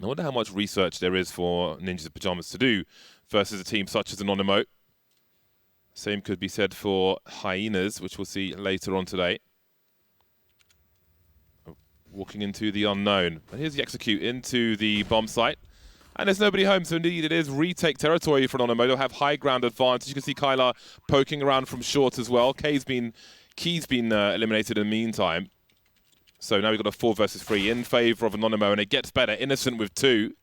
I wonder how much research there is for Ninjas in Pyjamas to do versus a team such as Anonymo. Same could be said for Hyenas, which we'll see later on today. Walking into the unknown. And here's the execute into the bomb site. And there's nobody home, so indeed it is retake territory for Anonymo. They'll have high ground advantage. You can see Kylar poking around from short as well. Key's been eliminated in the meantime. So now we've got a 4 versus 3 in favour of Anonymo, and it gets better. Innocent with 2.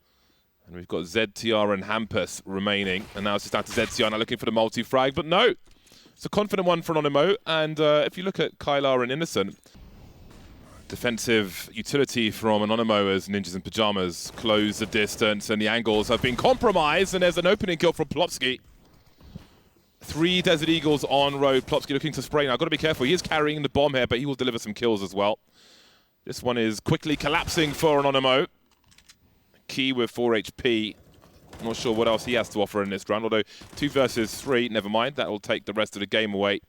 And we've got ZTR and Hampus remaining. And now it's just down to ZTR now looking for the multi-frag. But no, it's a confident one for Anonymo. And if you look at Kylar and Innocent, defensive utility from Anonymo as Ninjas in Pyjamas close the distance, and the angles have been compromised. And there's an opening kill from Plopsky. 3 Desert Eagles on road. Plopsky looking to spray now. Got to be careful. He is carrying the bomb here, but he will deliver some kills as well. This one is quickly collapsing for Anonymo. Key with 4 HP. I'm not sure what else he has to offer in this round, although 2 versus 3, never mind. That will take the rest of the game away.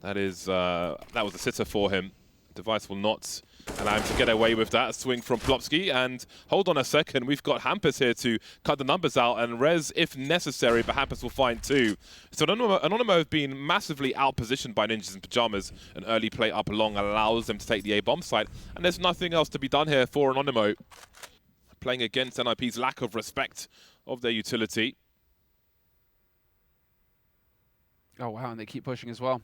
That was a sitter for him. Device will not allow him to get away with that. Swing from Plopsky, and hold on a second, we've got Hampus here to cut the numbers out, and Rez if necessary, but Hampus will find 2. So Anonymo have been massively outpositioned by Ninjas in Pyjamas. An early play up along allows them to take the A-bomb site, and there's nothing else to be done here for Anonymo. Playing against NIP's lack of respect of their utility. Oh, wow, and they keep pushing as well.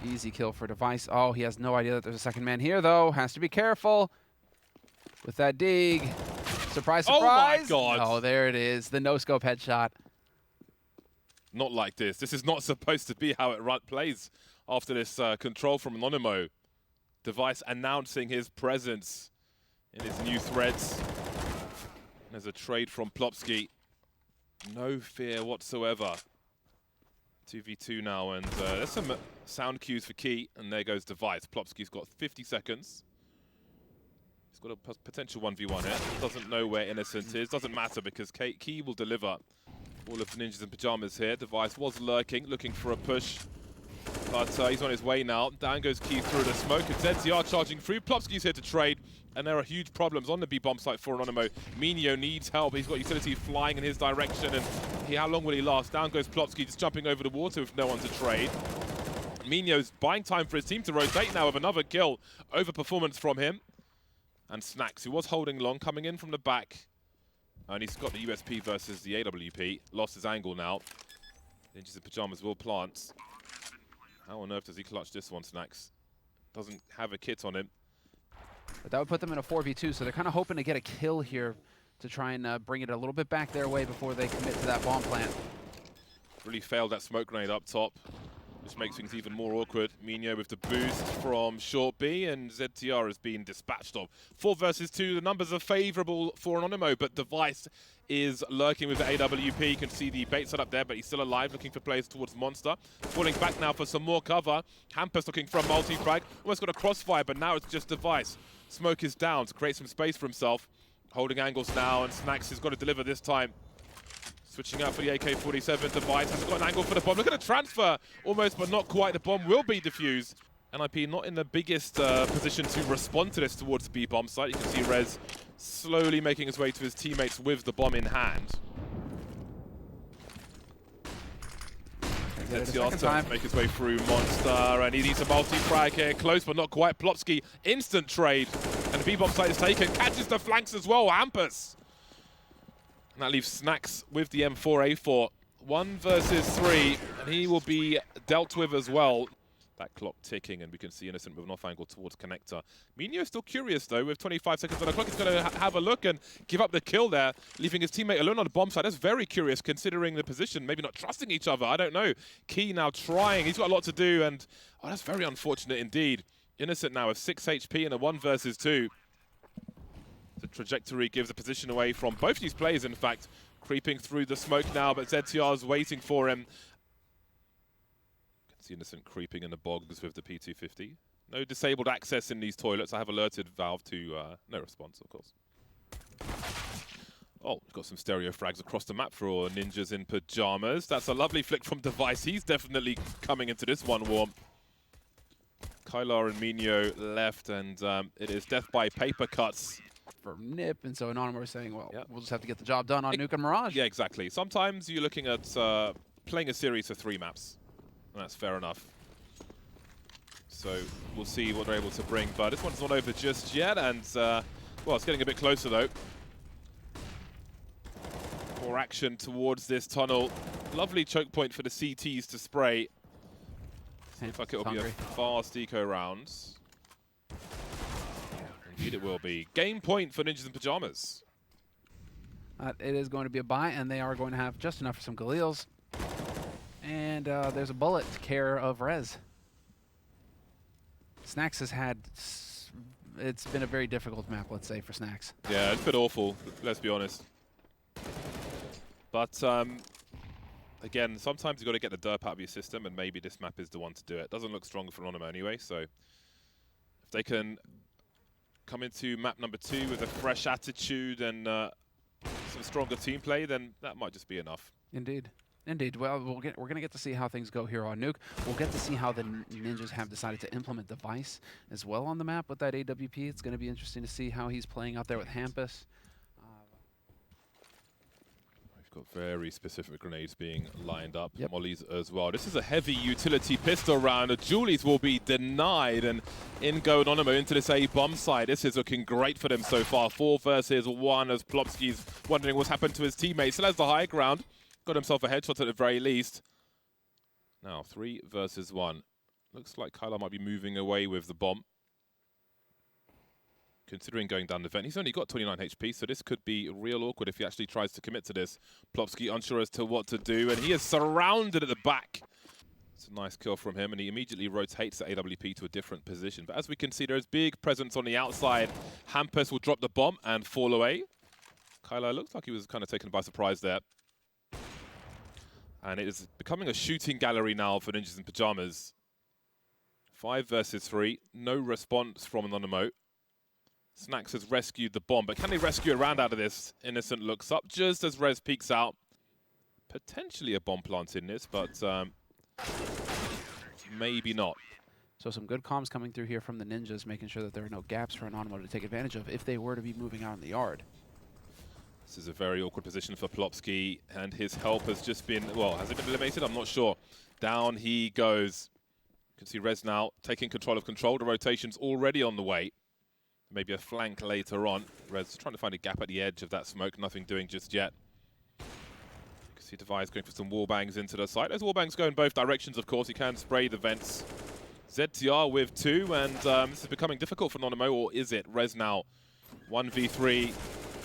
Easy kill for Device. Oh, he has no idea that there's a second man here, though. Has to be careful with that dig. Surprise, surprise. Oh, my God. Oh, there it is. The no-scope headshot. Not like this. This is not supposed to be how it plays after this control from Anonymo. Device announcing his presence in his new threads. There's a trade from Plopsky. No fear whatsoever. 2v2 now, and there's some sound cues for Key, and there goes Device. Plopsky's got 50 seconds. He's got a potential 1v1 here. Doesn't know where Innocent is. Doesn't matter because Key will deliver. All of the Ninjas in Pyjamas here. Device was lurking, looking for a push. But he's on his way now. Down goes Key through the smoke, and ZTR charging through. Plopsky's here to trade, and there are huge problems on the B-bomb site for Anonymo. Minio needs help. He's got utility flying in his direction, and how long will he last? Down goes Plopsky, just jumping over the water with no one to trade. Minio's buying time for his team to rotate now with another kill. Overperformance from him. And Snacks, who was holding long, coming in from the back. And he's got the USP versus the AWP. Lost his angle now. Ninjas in Pyjamas will plant. How on earth does he clutch this one, Snacks? Doesn't have a kit on him. But that would put them in a 4v2, so they're kind of hoping to get a kill here to try and bring it a little bit back their way before they commit to that bomb plant. Really failed that smoke grenade up top, which makes things even more awkward. Minio with the boost from short B, and ZTR has been dispatched of. 4 versus 2, the numbers are favourable for Anonymo, but Device is lurking with the AWP. You can see the bait set up there, but he's still alive, looking for players towards Monster. Falling back now for some more cover. Hampus looking for a multi-frag. Almost got a crossfire, but now it's just Device. Smoke is down to create some space for himself. Holding angles now, and Snacks has got to deliver this time. Switching out for the AK-47. Device has got an angle for the bomb. Look at the transfer, almost, but not quite. The bomb will be defused. NIP not in the biggest position to respond to this towards the B-bomb site. You can see Rez slowly making his way to his teammates with the bomb in hand. ZTR trying to make his way through Monster, and he needs a multi-frag here. Close, but not quite. Plopsky, instant trade. And the B-bomb site is taken. Catches the flanks as well, Hampus. And that leaves Snacks with the M4A4. 1 versus 3, and he will be dealt with as well. That clock ticking, and we can see Innocent with an off angle towards Connector. Minio still curious though, with 25 seconds on the clock. He's going to have a look and give up the kill there, leaving his teammate alone on the bomb side. That's very curious considering the position, maybe not trusting each other, I don't know. Key now trying, he's got a lot to do, and oh, that's very unfortunate indeed. Innocent now with 6 HP in a 1 versus 2. The trajectory gives a position away from both these players, in fact. Creeping through the smoke now, but ZTR is waiting for him. See Innocent creeping in the bogs with the P250. No disabled access in these toilets. I have alerted Valve to no response, of course. Oh, we've got some stereo frags across the map for Ninjas in Pyjamas. That's a lovely flick from Device. He's definitely coming into this one warm. Kylar and Minio left, and it is death by paper cuts for Nip, and so Anonymo is saying, well, Yep. we'll just have to get the job done on Nuke and Mirage. Yeah, exactly. Sometimes you're looking at playing a series of 3 maps, and that's fair enough. So we'll see what they're able to bring, but this one's not over just yet, and well, it's getting a bit closer though. More action towards this tunnel. Lovely choke point for the CTs to spray. Seems like it'll be a fast eco round. Indeed it will be. Game point for Ninjas in Pajamas. It is going to be a buy, and they are going to have just enough for some Galils. And there's a bullet to care of Rez. Snacks has had... It's been a very difficult map, let's say, for Snacks. Yeah, it's a bit awful, let's be honest. But, again, sometimes you've got to get the derp out of your system, and maybe this map is the one to do it. Doesn't look strong for Anonymo anyway, so if they can come into map number 2 with a fresh attitude and some stronger team play, then that might just be enough. Indeed. Indeed. Well, we're going to get to see how things go here on Nuke. We'll get to see how the Ninjas have decided to implement Device as well on the map with that AWP. It's going to be interesting to see how he's playing out there with Hampus. We've got very specific grenades being lined up. Yep. Mollies as well. This is a heavy utility pistol round. Julies will be denied, and in go Anonymo into this A-bomb side. This is looking great for them so far. 4 versus 1 as Plopsky's wondering what's happened to his teammates. Still has the high ground. Got himself a headshot at the very least. Now 3 versus 1. Looks like Kyler might be moving away with the bomb. Considering going down the vent. He's only got 29 HP, so this could be real awkward if he actually tries to commit to this. Plopsky unsure as to what to do, and he is surrounded at the back. It's a nice kill from him, and he immediately rotates the AWP to a different position. But as we can see, there's big presence on the outside. Hampus will drop the bomb and fall away. Kyler looks like he was kind of taken by surprise there. And it is becoming a shooting gallery now for Ninjas in Pajamas. 5 versus 3. No response from Anonymo. Snacks has rescued the bomb, but can they rescue a round out of this? Innocent looks up just as Rez peeks out. Potentially a bomb plant in this, but maybe not. So some good comms coming through here from the Ninjas, making sure that there are no gaps for Anonymo to take advantage of if they were to be moving out in the yard. This is a very awkward position for Plopsky, and his help has just been, well, has it been eliminated? I'm not sure. Down he goes. You can see Rez now taking control of control. The rotation's already on the way. Maybe a flank later on. Rez trying to find a gap at the edge of that smoke. Nothing doing just yet. You can see Device going for some wallbangs into the site. Those wallbangs go in both directions, of course. You can spray the vents. ZTR with 2, and this is becoming difficult for Anonymo, or is it? Rez now 1v3.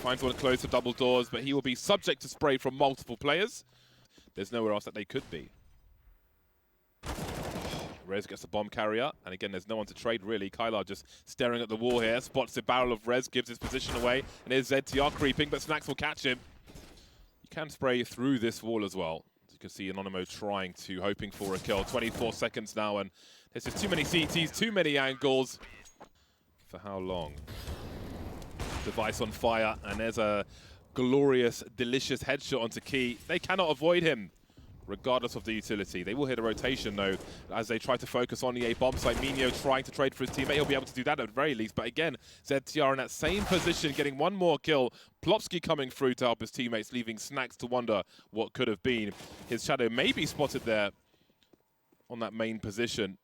Finds one close to double doors, but he will be subject to spray from multiple players. There's nowhere else that they could be. Rez gets the bomb carrier, and again, there's no one to trade, really. Kylar just staring at the wall here, spots the barrel of Rez, gives his position away, and here's ZTR creeping, but Snacks will catch him. You can spray through this wall as well. As you can see, Anonymo hoping for a kill. 24 seconds now, and there's just too many CTs, too many angles. For how long? Device on fire, and there's a glorious, delicious headshot onto Key. They cannot avoid him, regardless of the utility. They will hit a rotation, though, as they try to focus on the A-bomb site. Minio trying to trade for his teammate. He'll be able to do that at the very least. But again, ZTR in that same position, getting one more kill. Plopsky coming through to help his teammates, leaving Snacks to wonder what could have been. His shadow may be spotted there on that main position.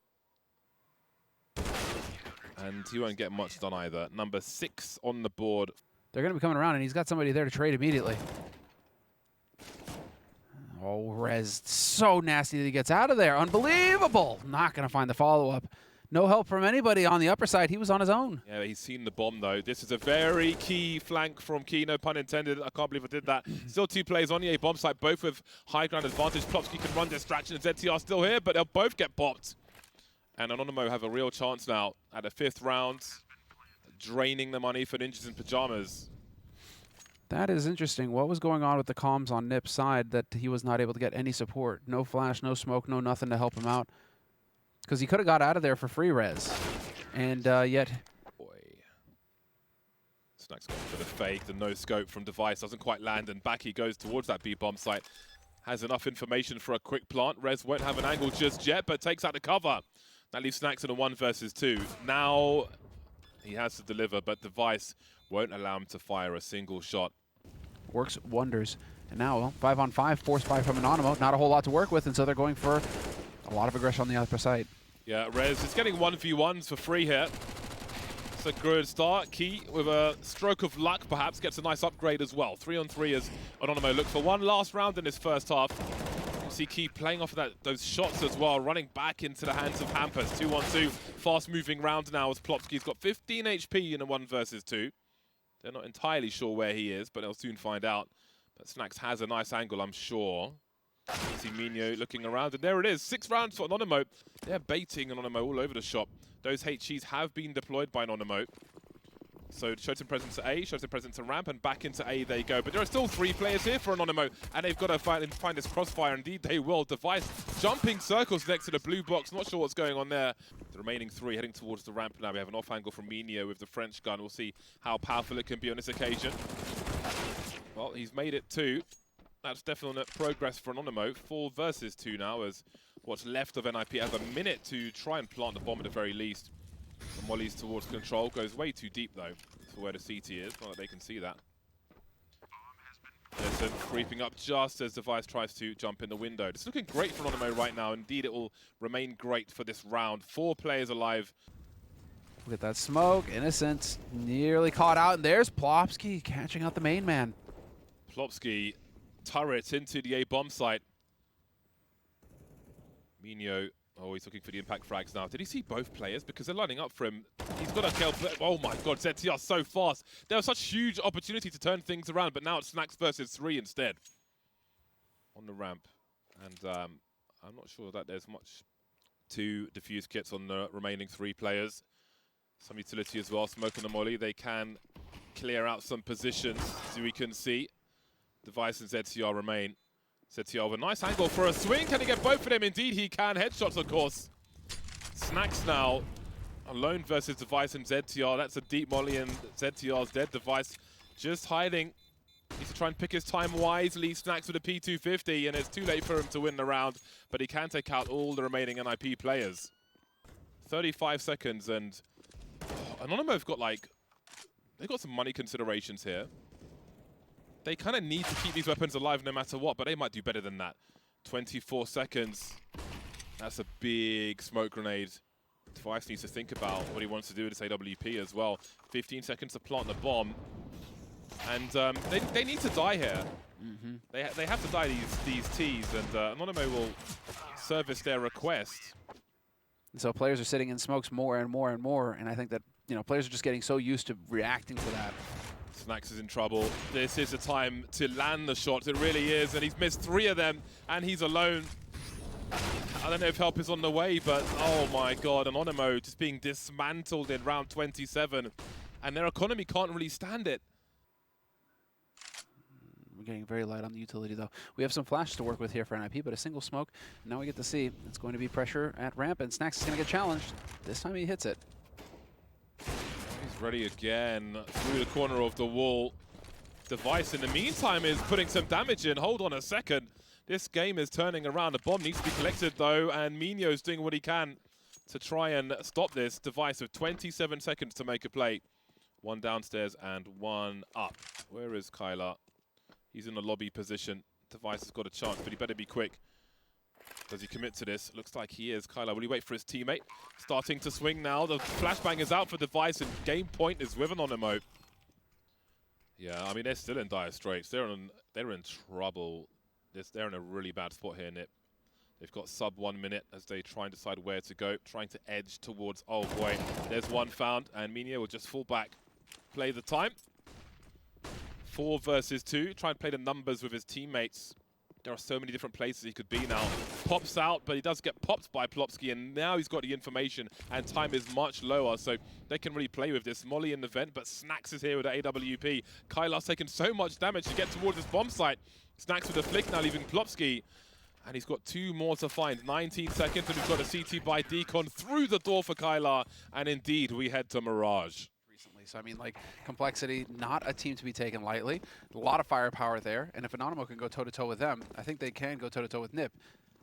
And he won't get much done either. Number 6 on the board. They're going to be coming around, and he's got somebody there to trade immediately. Oh, Rez, so nasty that he gets out of there. Unbelievable. Not going to find the follow-up. No help from anybody on the upper side. He was on his own. Yeah, he's seen the bomb, though. This is a very key flank from Key, no pun intended. I can't believe I did that. Still 2 players on the A-bomb site, both with high ground advantage. Plopsky can run distraction, and ZTR still here, but they'll both get popped. And Anonymo have a real chance now at the 5th round, draining the money for Ninjas in Pajamas. That is interesting. What was going on with the comms on Nip's side that he was not able to get any support? No flash, no smoke, no nothing to help him out. Because he could have got out of there for free res. And yet... Boy. Snacks going for the fake. The no scope from Device doesn't quite land, and back he goes towards that B-bomb site. Has enough information for a quick plant. Rez won't have an angle just yet, but takes out the cover. That leaves Snacks in a 1 versus 2. Now, He has to deliver, but Device won't allow him to fire a single shot. Works wonders. And now, well, 5-on-5, forced by from Anonymo. Not a whole lot to work with, and so they're going for a lot of aggression on the other side. Yeah, Rez is getting 1v1s for free here. It's a good start. Key, with a stroke of luck, perhaps, gets a nice upgrade as well. 3-on-3 as Anonymo looks for one last round in this first half. You see Key playing off of those shots as well, running back into the hands of Hampus. 2-on-2, fast-moving round now as Plopsky's got 15 HP in a 1 versus 2. They're not entirely sure where he is, but they'll soon find out. But Snacks has a nice angle, I'm sure. You see Minho looking around, and there it is. 6 rounds for Anonymo. They're baiting Anonymo all over the shop. Those HEs have been deployed by Anonymo. So showed some presence to A, showed some presence to ramp, and back into A they go. But there are still 3 players here for Anonymo, and they've got to find this crossfire. Indeed, they will. Device jumping circles next to the blue box. Not sure what's going on there. The remaining 3 heading towards the ramp now. We have an off angle from Minho with the French gun. We'll see how powerful it can be on this occasion. Well, he's made it 2. That's definite progress for Anonymo. 4 versus 2 now, as what's left of NIP has a minute to try and plant the bomb at the very least. The mollies towards control, goes way too deep though for where the CT is. Not that they can see that. Listen, creeping up just as Device tries to jump in the window. It's looking great for Anonymo right now. Indeed, it will remain great for this round. 4 players alive. Look at that smoke. Innocent nearly caught out, and there's Plopsky catching out the main man. Plopsky turret into the A bomb site. Minho, oh, he's looking for the impact frags now. Did he see both players? Because they're lining up for him. He's got to kill. Oh my god, ZTR so fast. There was such huge opportunity to turn things around, but now it's Snacks versus 3 instead. On the ramp. And I'm not sure that there's much to defuse kits on the remaining 3 players. Some utility as well. Smoke on the molly. They can clear out some positions, so we can see. Device and ZTR remain. ZTR with a nice angle for a swing. Can he get both of them? Indeed, he can. Headshots, of course. Snacks now alone versus Device and ZTR. That's a deep molly, and ZTR's dead. Device just hiding. Needs to try and pick his time wisely. Snacks with a P250, and it's too late for him to win the round, but he can take out all the remaining NIP players. 35 seconds, and Anonymo have got they've got some money considerations here. They kind of need to keep these weapons alive no matter what, but they might do better than that. 24 seconds. That's a big smoke grenade. Device needs to think about what he wants to do with this AWP as well. 15 seconds to plant the bomb. And they need to die here. Mm-hmm. They have to die these Ts, and Anonymo will service their request. And so players are sitting in smokes more and more and more, and I think that players are just getting so used to reacting to that. Snacks is in trouble. This is the time to land the shots. It really is, and he's missed 3 of them, and he's alone. I don't know if help is on the way, but oh my god, Anonymo just being dismantled in round 27, and their economy can't really stand it. We're getting very light on the utility, though. We have some flashes to work with here for NIP, but a single smoke. Now we get to see it's going to be pressure at ramp, and Snacks is going to get challenged. This time he hits it. He's ready again through the corner of the wall. Device, in the meantime, is putting some damage in. Hold on a second. This game is turning around. The bomb needs to be collected, though, and Minho's doing what he can to try and stop this. Device with 27 seconds to make a play. 1 downstairs and 1 up. Where is Kyler? He's in the lobby position. Device has got a chance, but he better be quick. Does he commit to this? Looks like he is. Kyler, will he wait for his teammate? Starting to swing now. The flashbang is out for Device, and game point is with Anonymo. Yeah, I mean, they're still in dire straits. They're in trouble. They're in a really bad spot here, Nip. They've got sub 1 minute as they try and decide where to go. Trying to edge towards, oh boy, there's one found, and Minho will just fall back. Play the time. 4 versus 2. Try and play the numbers with his teammates. There are so many different places he could be now. Pops out, but he does get popped by Plopsky, and now he's got the information, and time is much lower, so they can really play with this. Molly in the vent, but Snacks is here with the AWP. Kylar's taken so much damage to get towards this bomb site. Snacks with a flick now, leaving Plopsky, and he's got 2 more to find. 19 seconds, and we've got a CT by Deacon through the door for Kylar, and indeed, we head to Mirage. So, I mean, Complexity, not a team to be taken lightly. A lot of firepower there, and if Anonymo can go toe-to-toe with them, I think they can go toe-to-toe with Nip.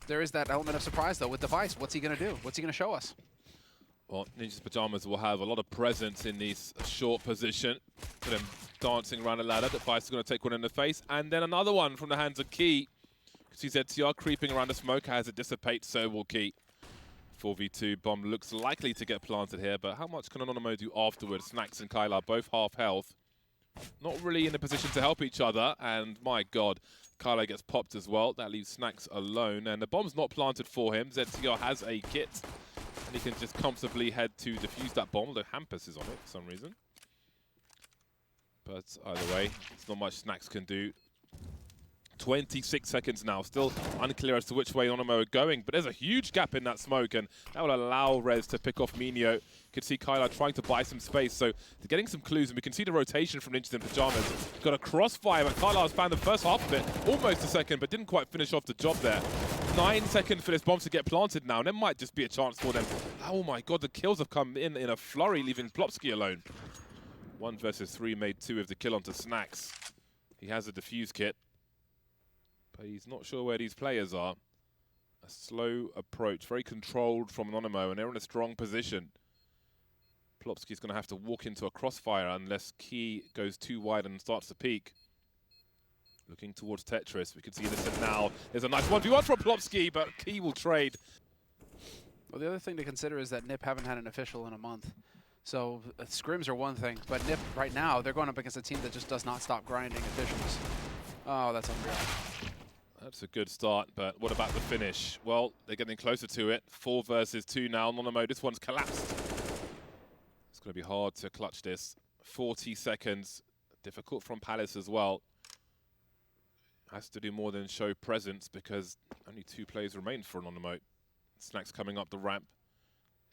There is that element of surprise, though, with Device. What's he going to do? What's he going to show us? Well, Ninja's Pajamas will have a lot of presence in this short position. For them dancing around the ladder. Device is going to take one in the face. And then another one from the hands of Key. See ZTR creeping around the smoke as it dissipates, so will Key. 4v2 bomb looks likely to get planted here, but how much can Anonymo do afterwards? Snacks and Kyla both half health. Not really in a position to help each other, and my god, Kyla gets popped as well. That leaves Snacks alone, and the bomb's not planted for him. ZTR has a kit, and he can just comfortably head to defuse that bomb, although Hampus is on it for some reason. But either way, it's not much Snacks can do. 26 seconds now, still unclear as to which way Anonymo are going, but there's a huge gap in that smoke, and that will allow Rez to pick off Minio. You can see Kyla trying to buy some space, so they're getting some clues, and we can see the rotation from Ninjas in Pajamas. Got a crossfire, but Kyla has found the first half of it, almost a second, but didn't quite finish off the job there. 9 seconds for this bomb to get planted now, and there might just be a chance for them. Oh my god, the kills have come in a flurry, leaving Plopsky alone. 1 versus 3 made 2 of the kill onto Snacks. He has a defuse kit, but he's not sure where these players are. A slow approach, very controlled from Anonymo, and they're in a strong position. Plopsky's going to have to walk into a crossfire unless Key goes too wide and starts to peek. Looking towards Tetris, we can see Innocent now. There's a nice 1v1 from Plopsky, but Key will trade. Well, the other thing to consider is that NIP haven't had an official in a month. So scrims are one thing, but NIP right now, they're going up against a team that just does not stop grinding officials. Oh, that's unreal. That's a good start, but what about the finish? Well, they're getting closer to it. 4 versus 2 now. Anonymo, this one's collapsed. It's going to be hard to clutch this. 40 seconds. Difficult from Palace as well. Has to do more than show presence because only 2 players remain for Anonymo. Snacks coming up the ramp.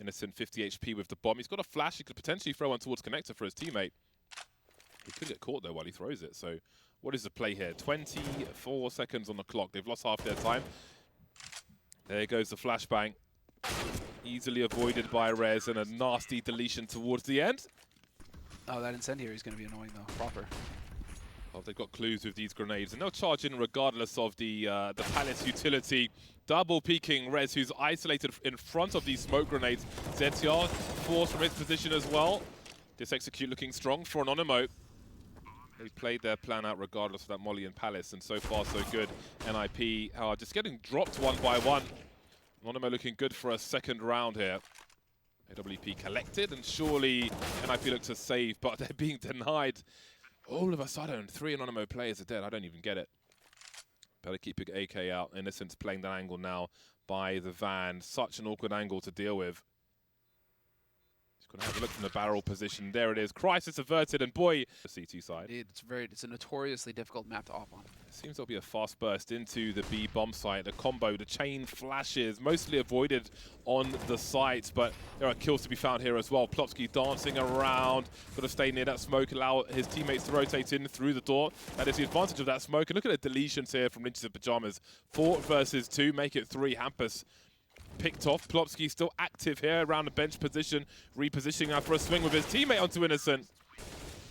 Innocent 50 HP with the bomb. He's got a flash. He could potentially throw one towards Connector for his teammate. He could get caught though while he throws it, so what is the play here? 24 seconds on the clock. They've lost half their time. There goes the flashbang. Easily avoided by Rez, and a nasty deletion towards the end. Oh, that incendiary is going to be annoying though, proper. Well, they've got clues with these grenades, and they'll charge in regardless of the Palace utility. Double peeking Rez, who's isolated in front of these smoke grenades. ZTR forced from his position as well. This execute looking strong for Anonymo. They played their plan out regardless of that Molly and Palace, and so far so good. NIP are just getting dropped one by one. Anonymo looking good for a second round here. AWP collected, and surely NIP look to save, but they're being denied. All of a sudden, 3 Anonymo players are dead. I don't even get it. Better keep your AK out. Innocent's playing that angle now by the van. Such an awkward angle to deal with. Going to have a look from the barrel position. There it is. Crisis averted, and boy, the C2 side. It's a notoriously difficult map to op on. It seems there'll be a fast burst into the B bomb site. The combo, the chain flashes, mostly avoided on the site, but there are kills to be found here as well. Plopsky dancing around. Got to stay near that smoke, allow his teammates to rotate in through the door. That is the advantage of that smoke. And look at the deletions here from Ninjas in Pajamas. 4 versus 2, make it 3. Hampus picked off. Plopsky still active here around the bench position, repositioning now for a swing with his teammate onto Innocent.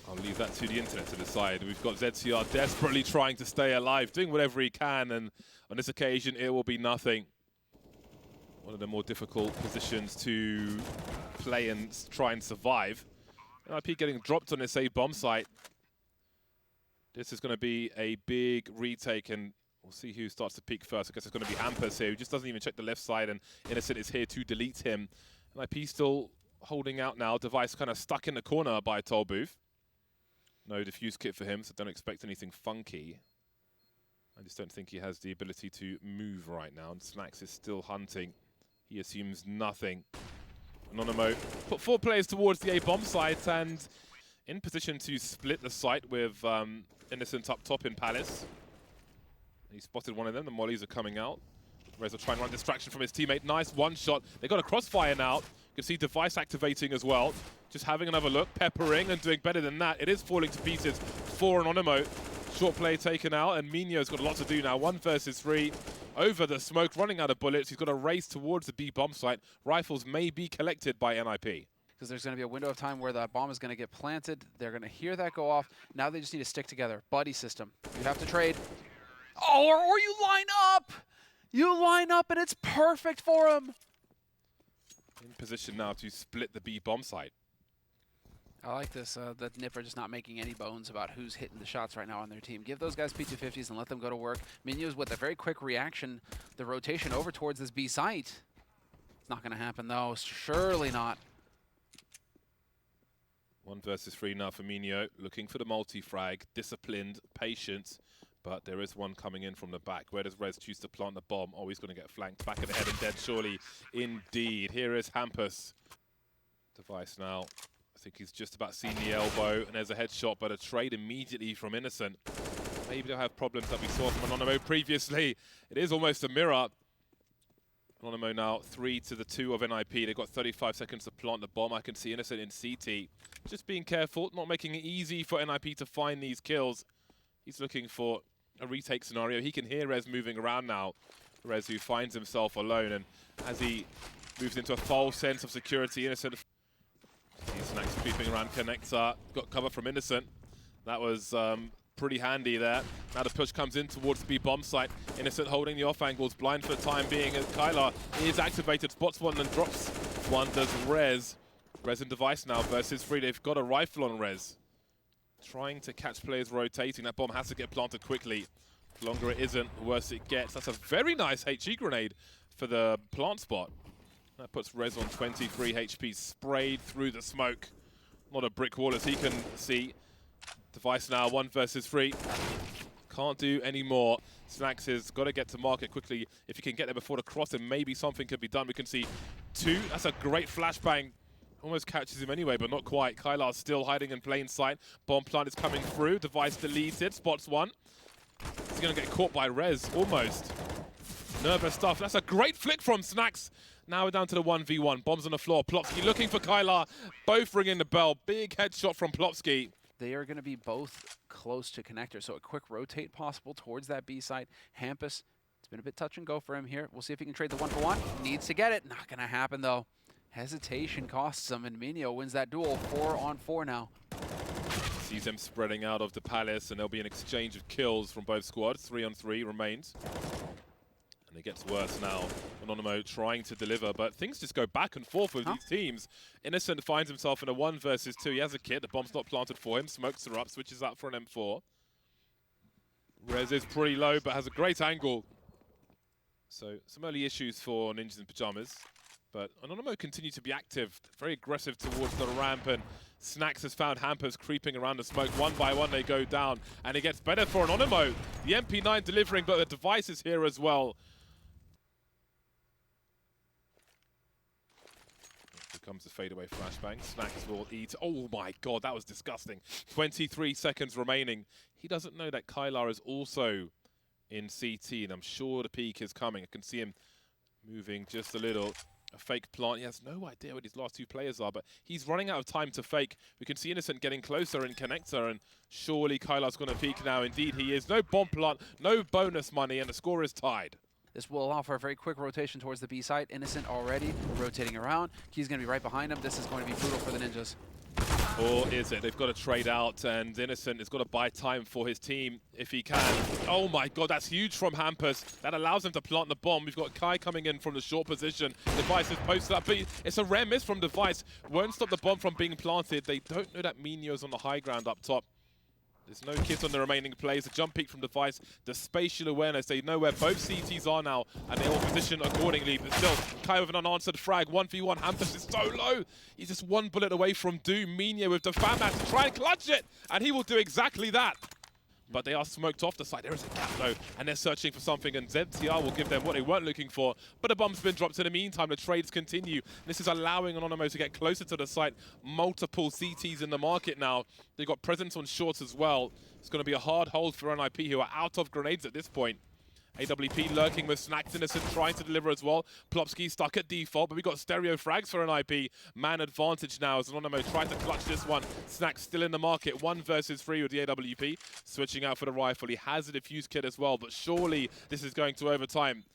I'll leave that to the internet to decide. We've got ZCR desperately trying to stay alive, doing whatever he can, and on this occasion it will be nothing. One of the more difficult positions to play and try and survive. NIP getting dropped on this A bomb site. This is going to be a big retake, and we'll see who starts to peek first. I guess it's going to be Hampus here, who just doesn't even check the left side, and Innocent is here to delete him. NIP still holding out now. Device kind of stuck in the corner by a toll booth. No defuse kit for him, so don't expect anything funky. I just don't think he has the ability to move right now. And Snacks is still hunting. He assumes nothing. Anonymo put 4 players towards the A bomb site and in position to split the site with Innocent up top in Palace. He spotted one of them. The mollies are coming out. Rez will try and run distraction from his teammate. Nice one shot. They got a crossfire now. You can see Device activating as well. Just having another look, peppering and doing better than that. It is falling to pieces for Anonymo. Short play taken out, and Minio's got a lot to do now. 1 versus 3 over the smoke, running out of bullets. He's got to race towards the B bomb site. Rifles may be collected by NIP. Because there's going to be a window of time where that bomb is going to get planted. They're going to hear that go off. Now they just need to stick together. Buddy system. You have to trade. Oh, or you line up! You line up and it's perfect for him! In position now to split the B bomb site. I like this, that Nip are just not making any bones about who's hitting the shots right now on their team. Give those guys P250s and let them go to work. Minions with a very quick reaction, the rotation over towards this B site. It's not going to happen, though. Surely not. 1 versus 3 now for Minio, looking for the multi-frag, disciplined, patient, but there is one coming in from the back. Where does Rez choose to plant the bomb? Oh, he's going to get flanked back of the head and dead, surely. Indeed. Here is Hampus. Device now. I think he's just about seen the elbow, and there's a headshot, but a trade immediately from Innocent. Maybe they'll have problems that we saw from Anonymo previously. It is almost a mirror. Anonymo now 3-2 of NIP. They've got 35 seconds to plant the bomb. I can see Innocent in CT. Just being careful, not making it easy for NIP to find these kills. He's looking for a retake scenario. He can hear Rez moving around now. Rez who finds himself alone, and as he moves into a false sense of security, Innocent Snacks creeping around connector. Got cover from Innocent. That was pretty handy there. Now the push comes in towards the B bomb site. Innocent holding the off angles, blind for the time being, as Kylar is activated, spots one and drops one. Does Rez. Rez and Device now versus 3. They've got a rifle on Rez. Trying to catch players rotating. That bomb has to get planted quickly. The longer it isn't, the worse it gets. That's a very nice HE grenade for the plant spot. That puts Rez on 23 HP, sprayed through the smoke. Not a brick wall as he can see. Device now 1 versus 3. Can't do any more. Snacks has got to get to market quickly. If he can get there before the cross, then maybe something could be done. We can see 2. That's a great flashbang. Almost catches him anyway, but not quite. Kylar's still hiding in plain sight. Bomb plant is coming through. Device deleted. Spots 1. He's going to get caught by Rez, almost. Nervous stuff. That's a great flick from Snacks. Now we're down to the 1v1. Bombs on the floor. Plopsky looking for Kylar. Both ringing the bell. Big headshot from Plopsky. They are going to be both close to connector, so a quick rotate possible towards that B site. Hampus, it's been a bit touch and go for him here. We'll see if he can trade the 1-for-1. Needs to get it. Not going to happen, though. Hesitation costs him, and Minio wins that duel 4-on-4 now. Sees them spreading out of the palace, and there'll be an exchange of kills from both squads. 3-on-3 remains. And it gets worse now. Anonymo trying to deliver, but things just go back and forth with these teams. Innocent finds himself in a 1 versus 2. He has a kit. The bomb's not planted for him. Smokes are up. Switches out for an M4. Rez is pretty low, but has a great angle. So some early issues for Ninjas in Pyjamas. But Anonymo continue to be active, very aggressive towards the ramp, and Snacks has found Hampers creeping around the smoke. 1 by 1 they go down, and it gets better for Anonymo. The MP9 delivering, but the Device is here as well. Here comes the fadeaway flashbang. Snacks will eat. Oh my god, that was disgusting. 23 seconds remaining. He doesn't know that Kylar is also in CT, and I'm sure the peak is coming. I can see him moving just a little. A fake plant. He has no idea what his last 2 players are, but he's running out of time to fake. We can see Innocent getting closer in connector, and surely Kylar's going to peek now. Indeed, he is. No bomb plant, no bonus money, and the score is tied. This will allow for a very quick rotation towards the B site. Innocent already rotating around. Key's going to be right behind him. This is going to be brutal for the Ninjas. Or is it? They've got to trade out, and Innocent has got to buy time for his team if he can. Oh my god, that's huge from Hampus. That allows him to plant the bomb. We've got Kai coming in from the short position. Device is posted up, but it's a rare miss from Device. Won't stop the bomb from being planted. They don't know that Minio's on the high ground up top. There's no kit on the remaining plays. The jump peek from Device, the spatial awareness. They know where both CTs are now, and they all position accordingly. But still, Kai with an unanswered frag. 1v1. Hampus is so low. He's just 1 bullet away from doom. Minio with the fan mat to try and clutch it, and he will do exactly that. But they are smoked off the side. There is a gap though, and they're searching for something, and ZTR will give them what they weren't looking for. But a bomb's been dropped in the meantime. The trades continue. This is allowing Anonymo to get closer to the site. Multiple CTs in the market now. They've got presence on shorts as well. It's going to be a hard hold for NIP, who are out of grenades at this point. AWP lurking with Snacks. Innocent trying to deliver as well. Plopsky stuck at default, but we got stereo frags for NIP. Man advantage now as Anonymo tries to clutch this one. Snacks still in the market. 1 versus 3 with the AWP. Switching out for the rifle. He has a defuse kit as well, but surely this is going to overtime.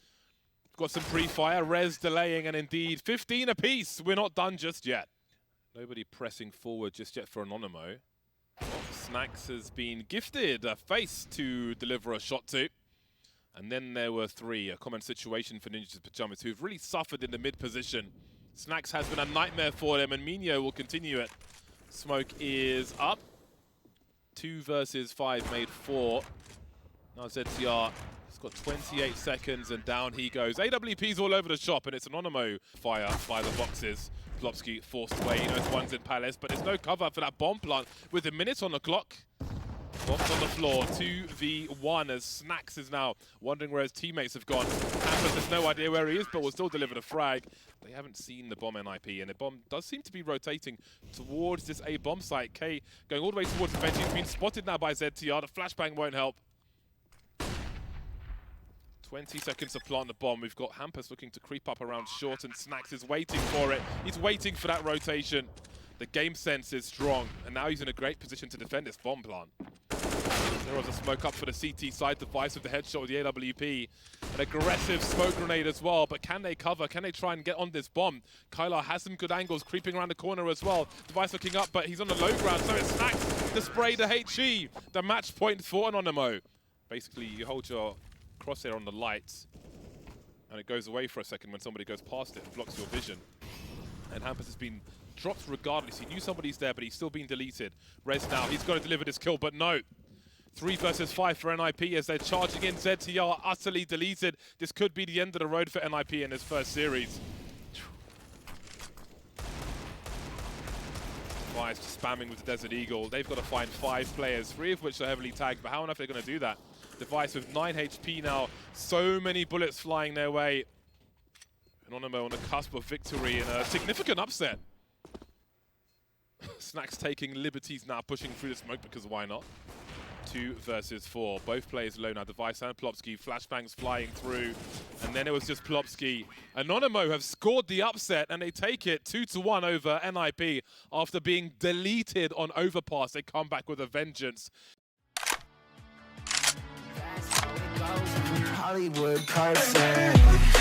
Got some pre-fire. Rez delaying, and indeed 15 apiece. We're not done just yet. Nobody pressing forward just yet for Anonymo. Snacks has been gifted a face to deliver a shot to. And then there were 3, a common situation for Ninjas in Pyjamas, who've really suffered in the mid position. Snacks has been a nightmare for him, and Minho will continue it. Smoke is up. 2 versus 5 made 4. Now ZTR has got 28 seconds, and down he goes. AWP's all over the shop, and it's Anonymo fire by the boxes. Plopsky forced away, he knows one's in Palace, but there's no cover for that bomb plant with a minute on the clock. Bombs on the floor, 2v1 as Snacks is now wondering where his teammates have gone. Hampers has no idea where he is, but will still deliver the frag. They haven't seen the bomb NIP, and the bomb does seem to be rotating towards this A bomb site. K going all the way towards the bench. He's been spotted now by ZTR. The flashbang won't help. 20 seconds to plant the bomb. We've got Hampus looking to creep up around short, and Snacks is waiting for it. He's waiting for that rotation. The game sense is strong, and now he's in a great position to defend this bomb plant. There was a smoke up for the CT side device with the headshot with the AWP. An aggressive smoke grenade as well, but can they cover? Can they try and get on this bomb? Kylar has some good angles, creeping around the corner as well. Device looking up, but he's on the low ground, so it's Snacks to spray the HE. The match point for Anonymo. Basically, you hold your crosshair on the lights, and it goes away for a second when somebody goes past it and blocks your vision. And Hampus has been dropped regardless. He knew somebody's there, but he's still being deleted. Rez now, he's got to deliver this kill, but no. 3 versus 5 for NIP as they're charging in. ZTR utterly deleted. This could be the end of the road for NIP in this first series. Device spamming with the Desert Eagle. They've got to find 5 players, 3 of which are heavily tagged, but how on earth are they going to do that? Device with 9 HP now. So many bullets flying their way. Anonymo on the cusp of victory and a significant upset. Snacks taking liberties now, pushing through the smoke because why not? 2 versus 4. Both players low now. Device and Plopsky. Flashbangs flying through. And then it was just Plopsky. Anonymo have scored the upset, and they take it 2-1 over NIP. After being deleted on Overpass, they come back with a vengeance. Hollywood person.